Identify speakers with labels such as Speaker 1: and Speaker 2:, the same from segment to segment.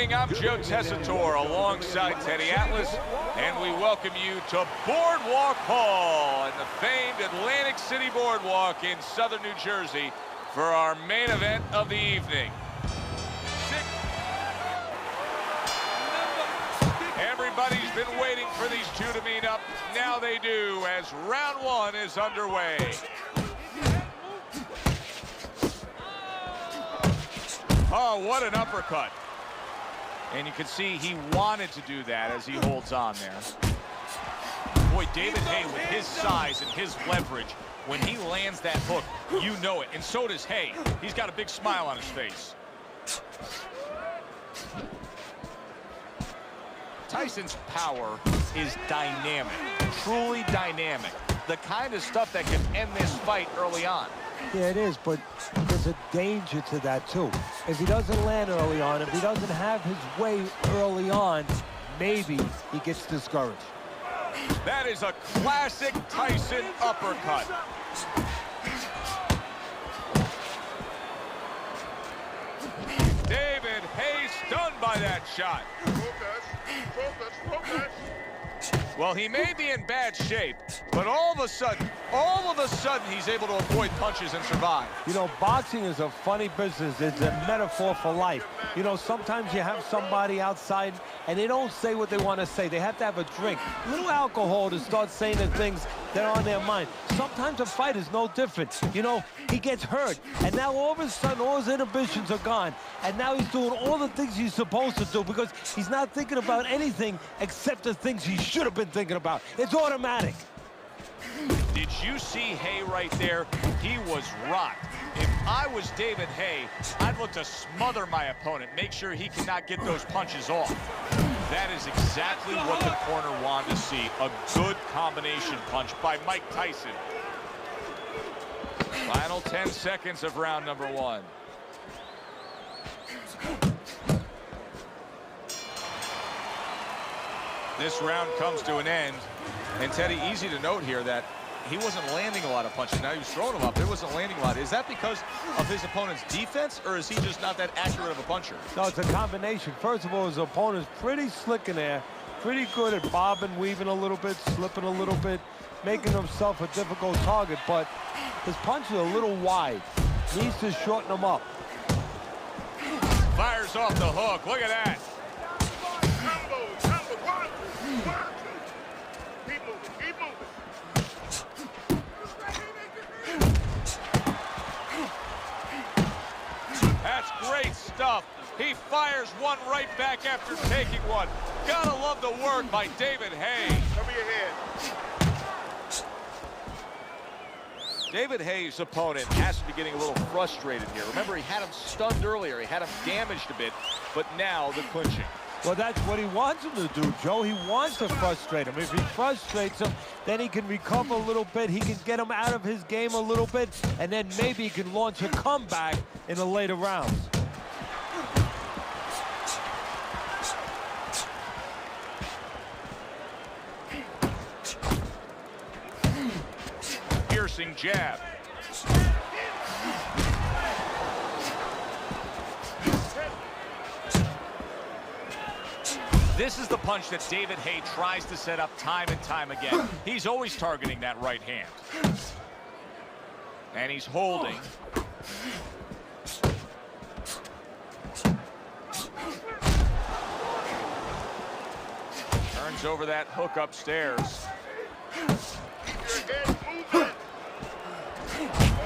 Speaker 1: evening. I'm Joe Tessitore alongside Teddy Atlas, and we welcome you to Boardwalk Hall in the famed Atlantic City Boardwalk in southern New Jersey for our main event of the evening. Everybody's been waiting for these two to meet up. Now they do, as round one is underway. Oh, what an uppercut. And you can see he wanted to do that as he holds on there. Boy, David Haye, with his size and his leverage, when he lands that hook, you know it. And so does Haye. He's got a big smile on his face. Tyson's power is dynamic, truly dynamic. The kind of stuff that can end this fight early on.
Speaker 2: Yeah, it is, but there's a danger to that, too. If he doesn't land early on, if he doesn't have his way early on, maybe he gets discouraged.
Speaker 1: That is a classic Tyson uppercut. David Haye stunned by that shot. Well, he may be in bad shape, but all of a sudden, he's able to avoid punches and survive.
Speaker 2: You know, boxing is a funny business. It's a metaphor for life. You know, sometimes you have somebody outside and they don't say what they want to say. They have to have a drink, a little alcohol to start saying the things that are on their mind. Sometimes a fight is no different. You know, he gets hurt, and now all of a sudden all his inhibitions are gone, and now he's doing all the things he's supposed to do because he's not thinking about anything except the things he should have been thinking about. It's automatic.
Speaker 1: Did you see Haye right there? He was rocked. If I was David Haye, I'd look to smother my opponent, make sure he cannot get those punches off. That is exactly what the corner wanted to see. A good combination punch by Mike Tyson. Final 10 seconds of round number one. This round comes to an end. And Teddy, easy to note here that he wasn't landing a lot of punches. Now he was throwing them up. It wasn't landing a lot. Is that because of his opponent's defense, or is he just not that accurate of a puncher?
Speaker 2: No, it's a combination. First of all, his opponent's pretty slick in there, pretty good at bobbing, weaving a little bit, slipping a little bit, making himself a difficult target, but his punches are a little wide. Needs to shorten them up.
Speaker 1: Fires off the hook. Look at that. That's great stuff. He fires one right back after taking one. Gotta love the work by David Haye.
Speaker 3: Cover your head.
Speaker 1: David Haye's opponent has to be getting a little frustrated here. Remember, he had him stunned earlier. He had him damaged a bit, but now the clinching.
Speaker 2: Well, that's what he wants him to do, Joe. He wants to frustrate him. If he frustrates him, then he can recover a little bit. He can get him out of his game a little bit, and then maybe he can launch a comeback in the later rounds.
Speaker 1: Piercing jab. This is the punch that David Haye tries to set up time and time again. He's always targeting that right hand. And he's holding. Turns over that hook upstairs.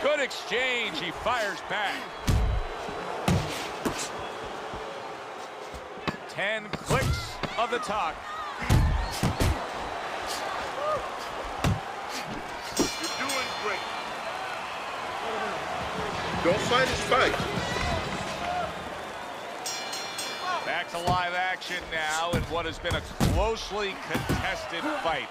Speaker 1: Good exchange. He fires back. 10 clicks of the talk.
Speaker 3: You're doing great. Don't fight his fight.
Speaker 1: Back to live action now in what has been a closely contested fight.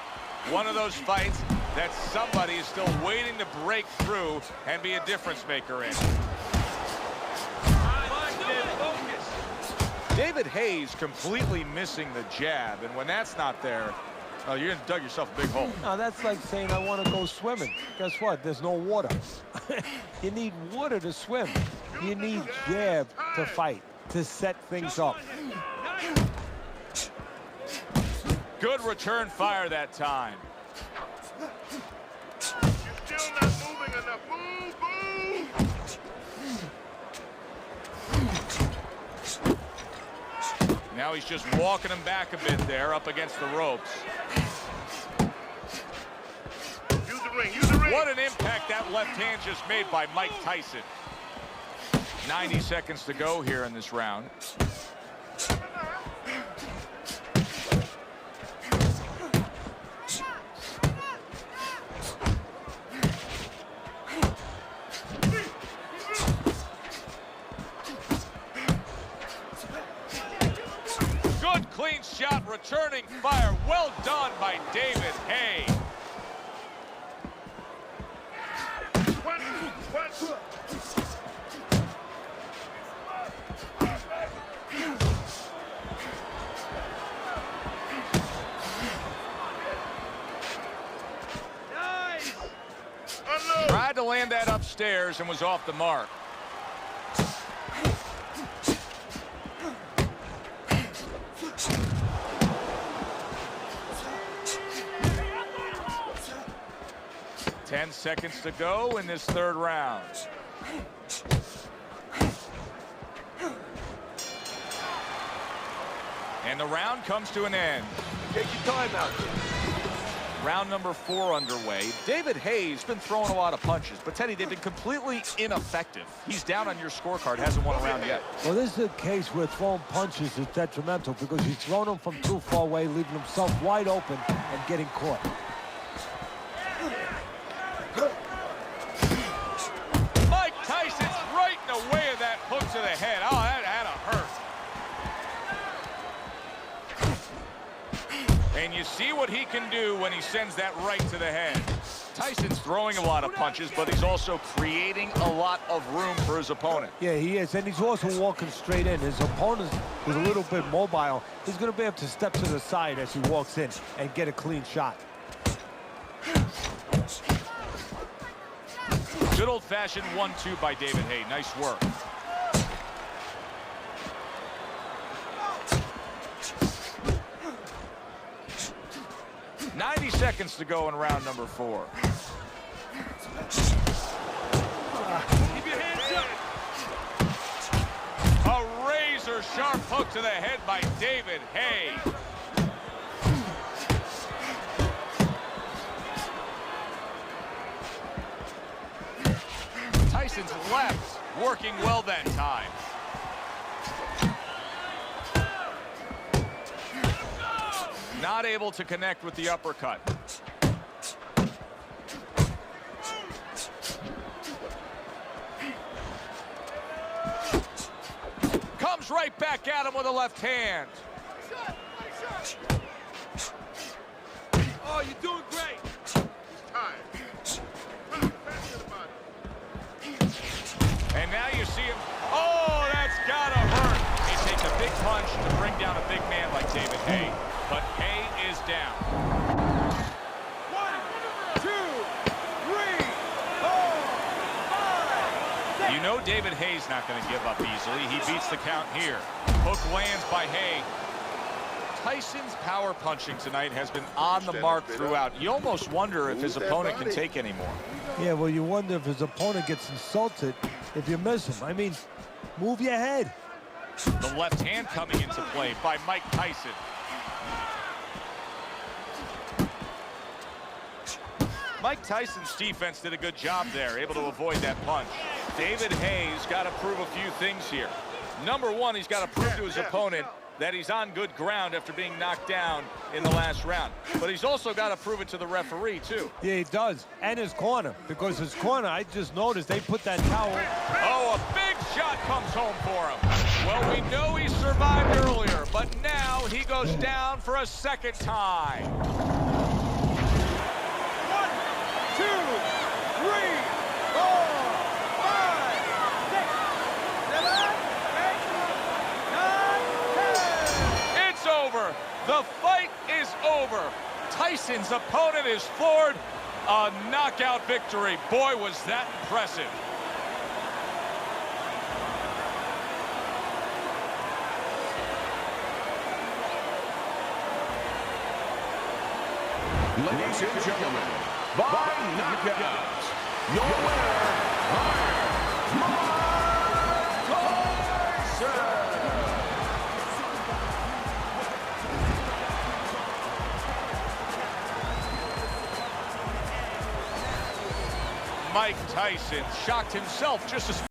Speaker 1: One of those fights that somebody is still waiting to break through and be a difference maker in. David Haye's completely missing the jab, and when that's not there, oh, you're gonna dug yourself a big hole.
Speaker 2: No, that's like saying I want to go swimming. Guess what? There's no water. You need water to swim. You need jab to fight, to set things up.
Speaker 1: Good return fire that time.
Speaker 3: You're still not moving enough. Move, move!
Speaker 1: Now he's just walking him back a bit there up against the ropes.
Speaker 3: Use the ring, use the ring.
Speaker 1: What an impact that left hand just made by Mike Tyson. 90 seconds to go here in this round. Good clean shot, returning fire. Well done by David HAYE. Tried to land that upstairs and was off the mark. Ten seconds to go in this third round. And the round comes to an end.
Speaker 2: Take your time out.
Speaker 1: Round number 4 underway. David HAYE's been throwing a lot of punches, but Teddy, they've been completely ineffective. He's down on your scorecard, hasn't won a round yet.
Speaker 2: Well, this is a case where throwing punches is detrimental because he's thrown them from too far away, leaving himself wide open and getting caught.
Speaker 1: Mike Tyson's right in the way of that hook to the head. Oh, that had to hurt. And you see what he can do when he sends that right to the head. Tyson's throwing a lot of punches, but he's also creating a lot of room for his opponent.
Speaker 2: Yeah, he is, and he's also walking straight in. His opponent is a little bit mobile. He's going to be able to step to the side as he walks in and get a clean shot.
Speaker 1: Good old-fashioned 1-2 by David HAYE. Nice work. "90 seconds to go in round number 4.
Speaker 3: Keep your hands up.
Speaker 1: A razor-sharp hook to the head by David HAYE. Tyson's left working well that time. Not able to connect with the uppercut. Comes right back at him with a left hand.
Speaker 2: Oh, you're doing great.
Speaker 1: And now you see him. Oh, that's gotta hurt. It takes a big punch to bring down a big man like David HAYE. But HAYE is down.
Speaker 2: 1, 2, 3, 4, 5, 6.
Speaker 1: You know David HAYE's not going to give up easily. He beats the count here. Hook lands by HAYE. Tyson's power punching tonight has been on the mark throughout. You almost wonder if his opponent can take anymore.
Speaker 2: Yeah, well, you wonder if his opponent gets insulted if you miss him. I mean, move your head.
Speaker 1: The left hand coming into play by Mike Tyson. Mike Tyson's defense did a good job there, able to avoid that punch. David HAYE's got to prove a few things here. Number one, he's got to prove to his opponent that he's on good ground after being knocked down in the last round. But he's also got to prove it to the referee, too.
Speaker 2: Yeah, he does. And his corner. Because his corner, I just noticed they put that towel.
Speaker 1: Oh, a big shot comes home for him. Well, we know he survived earlier, but now he goes down for a second time.
Speaker 2: 1, 2, 3, 4, 5, 6, 7, 8, 9, 10.
Speaker 1: It's over. The fight is over. Tyson's opponent is floored. A knockout victory. Boy, was that impressive.
Speaker 4: Ladies and gentlemen, by knockout, your winner,
Speaker 1: Mike Tyson shocked himself just as